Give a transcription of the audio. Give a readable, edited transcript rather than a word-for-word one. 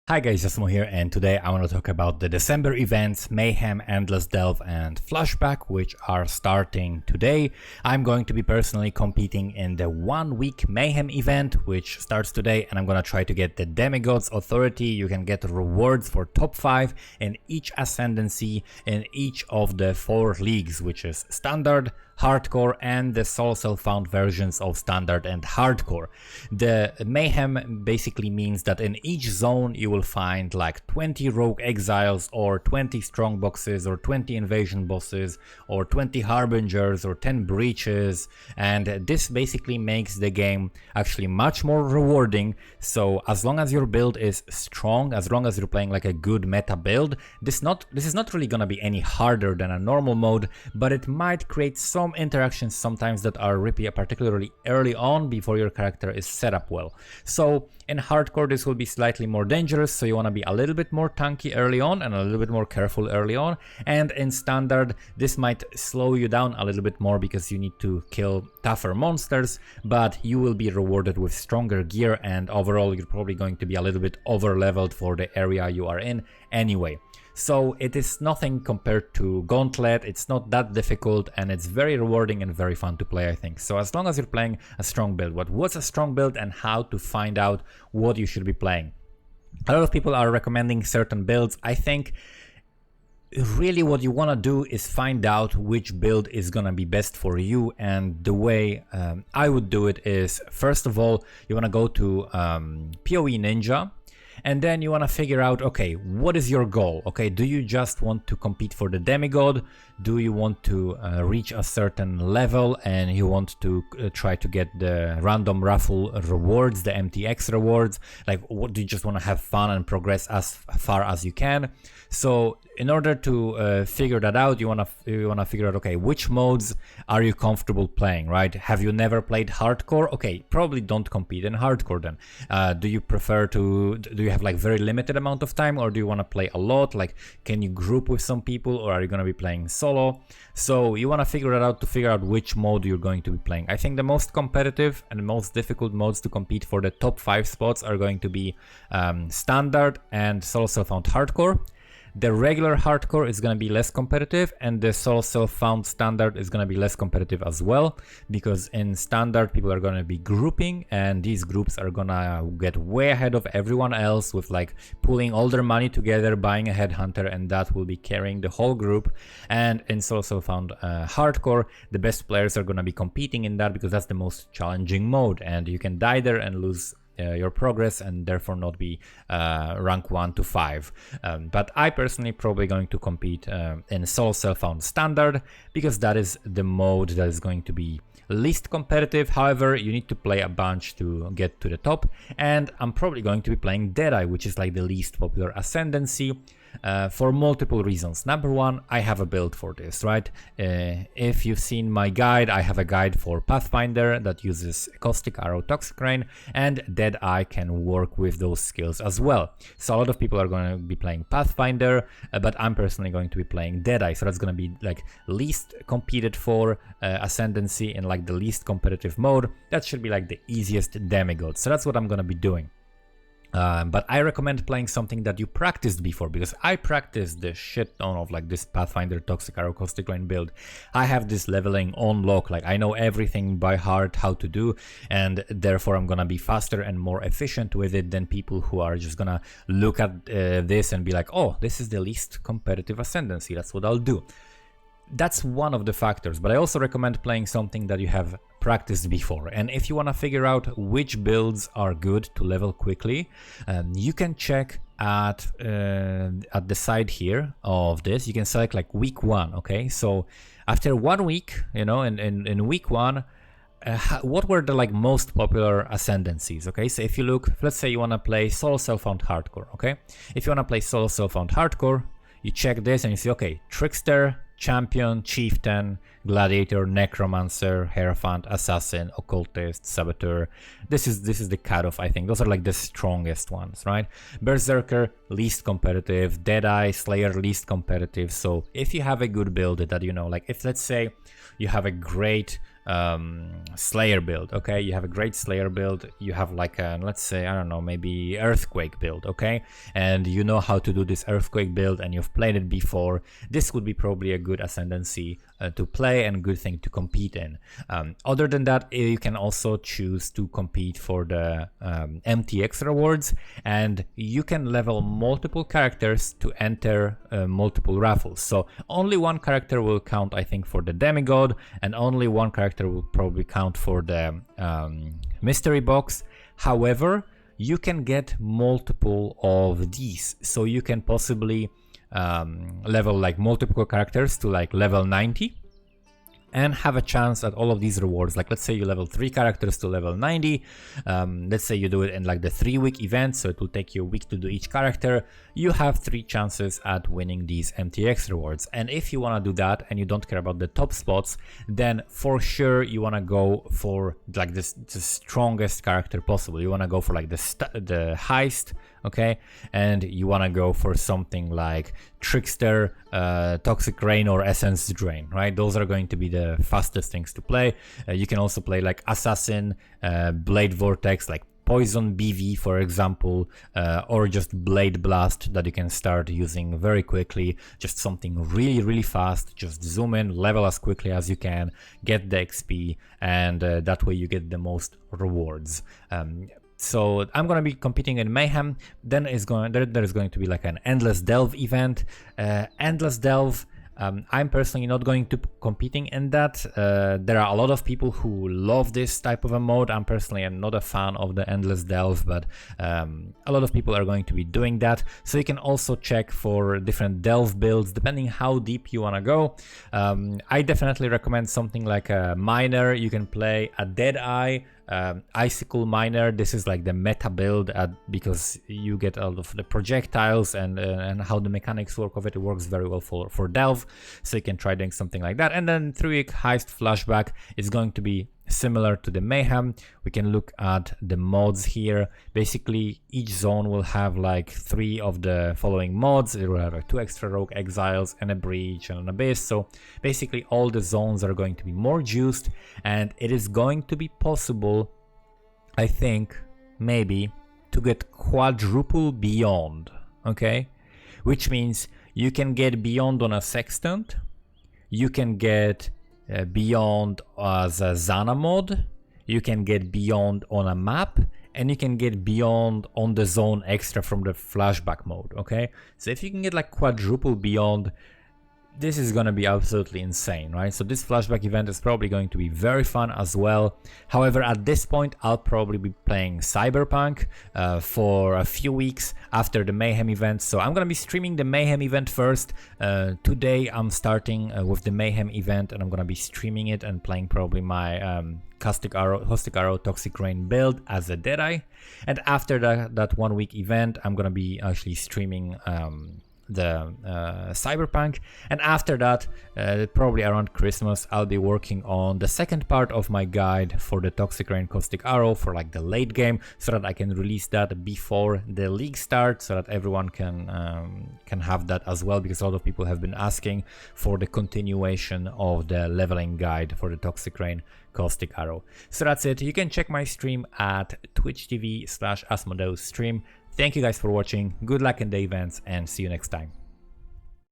Hi guys, Jasmo here, and today I want to talk about the December events Mayhem, Endless Delve and Flashback, which are starting today. I'm going to be personally competing in the 1 week Mayhem event, which starts today, and I'm gonna try to get the Demigods Authority. You can get rewards for top 5 in each ascendancy in each of the 4 leagues, which is Standard, Hardcore, and the solo self-found versions of Standard and Hardcore. The Mayhem basically means that in each zone you will find like 20 rogue exiles or 20 strong boxes or 20 invasion bosses or 20 harbingers or 10 breaches, and this basically makes the game actually much more rewarding. So as long as your build is strong, as long as you're playing like a good meta build, this is not really gonna be any harder than a normal mode, but it might create some interactions sometimes that are rippy, particularly early on before your character is set up well. So in hardcore this will be slightly more dangerous, so you want to be a little bit more tanky early on and a little bit more careful early on. And in standard this might slow you down a little bit more because you need to kill tougher monsters, but you will be rewarded with stronger gear, and overall you're probably going to be a little bit over leveled for the area you are in anyway. So it is nothing compared to Gauntlet, it's not that difficult, and it's very rewarding and very fun to play, I think. So as long as you're playing a strong build. What's a strong build and how to find out what you should be playing? A lot of people are recommending certain builds. I think really what you want to do is find out which build is gonna be best for you, and the way I would do it is, first of all, you want to go to PoE Ninja. And then you want to figure out, okay, what is your goal? Okay, do you just want to compete for the demigod? Do you want to reach a certain level and you want to try to get the random raffle rewards, the MTX rewards? Like, what do you just want to have fun and progress as far as you can? So in order to figure that out, you wanna figure out, okay, which modes are you comfortable playing, right? Have you never played hardcore? Okay, probably don't compete in hardcore then. Do you prefer to, do you have like very limited amount of time, or do you want to play a lot? Like, can you group with some people, or are you gonna be playing solo? So you want to figure it out to figure out which mode you're going to be playing. I think the most competitive and the most difficult modes to compete for the top 5 spots are going to be standard and solo self-found hardcore. The regular hardcore is going to be less competitive, and the solo self-found standard is going to be less competitive as well, because in standard people are going to be grouping, and these groups are going to get way ahead of everyone else with like pulling all their money together, buying a headhunter, and that will be carrying the whole group. And in solo self-found hardcore, the best players are going to be competing in that because that's the most challenging mode, and you can die there and lose your progress and therefore not be rank 1 to 5. But I personally probably going to compete in solo self-found standard, because that is the mode that is going to be least competitive. However, you need to play a bunch to get to the top, and I'm probably going to be playing Deadeye, which is like the least popular ascendancy. For multiple reasons. Number one, I have a build for this, right? If you've seen my guide, I have a guide for Pathfinder that uses Caustic Arrow, Toxic Rain, and Deadeye can work with those skills as well. So a lot of people are going to be playing Pathfinder, but I'm personally going to be playing Deadeye. So that's going to be like least competed for ascendancy in like the least competitive mode. That should be like the easiest demigod. So that's what I'm going to be doing. But I recommend playing something that you practiced before, because I practiced the shit ton of like this Pathfinder Toxic Arrow Caustic Rain build. I have this leveling on lock, like I know everything by heart how to do, and therefore I'm gonna be faster and more efficient with it than people who are just gonna look at this and be like, oh, this is the least competitive ascendancy, that's what I'll do. That's one of the factors, but I also recommend playing something that you have practiced before. And if you want to figure out which builds are good to level quickly, you can check at the side here of this. You can select like week 1, okay? So after 1 week, you know, in week 1, what were the like most popular ascendancies? Okay, so if you look, let's say you want to play solo self-found hardcore, okay? If you want to play solo self-found hardcore, you check this and you see, okay, Trickster, Champion, Chieftain, Gladiator, Necromancer, Hierophant, Assassin, Occultist, Saboteur. This is the cutoff, I think. Those are like the strongest ones, right? Berserker, least competitive. Deadeye, Slayer, least competitive. So if you have a good build that, you know, like if let's say you have a great Slayer build, okay? You have a great Slayer build, you have like a, let's say, I don't know, maybe Earthquake build, okay? And you know how to do this Earthquake build and you've played it before, this would be probably a good ascendancy to play and good thing to compete in. Other than that, you can also choose to compete for the MTX rewards, and you can level multiple characters to enter multiple raffles. So only one character will count, I think, for the demigod, and only one character will probably count for the mystery box. However, you can get multiple of these, so you can possibly level like multiple characters to like level 90 and have a chance at all of these rewards. Like let's say you level 3 characters to level 90, let's say you do it in like the 3-week event, so it will take you a week to do each character. You have 3 chances at winning these MTX rewards, and if you want to do that and you don't care about the top spots, then for sure you want to go for like the strongest character possible. You want to go for like the Heist, okay, and you want to go for something like Trickster, Toxic Rain, or Essence Drain, right? Those are going to be the fastest things to play. You can also play like Assassin, Blade Vortex, like Poison BV, for example, or just Blade Blast that you can start using very quickly. Just something really fast. Just zoom in, level as quickly as you can, get the XP, and that way you get the most rewards. So I'm gonna be competing in Mayhem. Then there is going to be like an Endless Delve event. Endless Delve, I'm personally not going to be competing in that. There are a lot of people who love this type of a mode. I'm personally not a fan of the Endless Delve, but a lot of people are going to be doing that. So you can also check for different delve builds depending how deep you want to go. I definitely recommend something like a Miner. You can play a Deadeye, Icicle Miner. This is like the meta build because you get all of the projectiles and how the mechanics work of it. It works very well for delve, so you can try doing something like that. And then 3-week Heist Flashback is going to be similar to the Mayhem. We can look at the mods here. Basically each zone will have like 3 of the following mods. It will have like 2 extra rogue exiles and a breach and an abyss. So basically all the zones are going to be more juiced, and it is going to be possible, I think, maybe to get quadruple beyond, okay? Which means you can get beyond on a sextant, you can get beyond as a Zana mod, you can get beyond on a map, and you can get beyond on the zone extra from the flashback mode, okay? So if you can get like quadruple beyond, this is gonna be absolutely insane, right? So this flashback event is probably going to be very fun as well. However, at this point, I'll probably be playing Cyberpunk for a few weeks after the Mayhem event. So I'm gonna be streaming the Mayhem event first. Today, I'm starting with the Mayhem event, and I'm gonna be streaming it and playing probably my Caustic Arrow, Toxic Rain build as a Deadeye. And after that 1-week event, I'm gonna be actually streaming the Cyberpunk, and after that, probably around Christmas, I'll be working on the second part of my guide for the Toxic Rain Caustic Arrow for like the late game, so that I can release that before the league starts, so that everyone can have that as well, because a lot of people have been asking for the continuation of the leveling guide for the Toxic Rain Caustic Arrow. So that's it. You can check my stream at twitch.tv/AsmodeusStream. Thank you guys for watching, good luck in the events, and see you next time.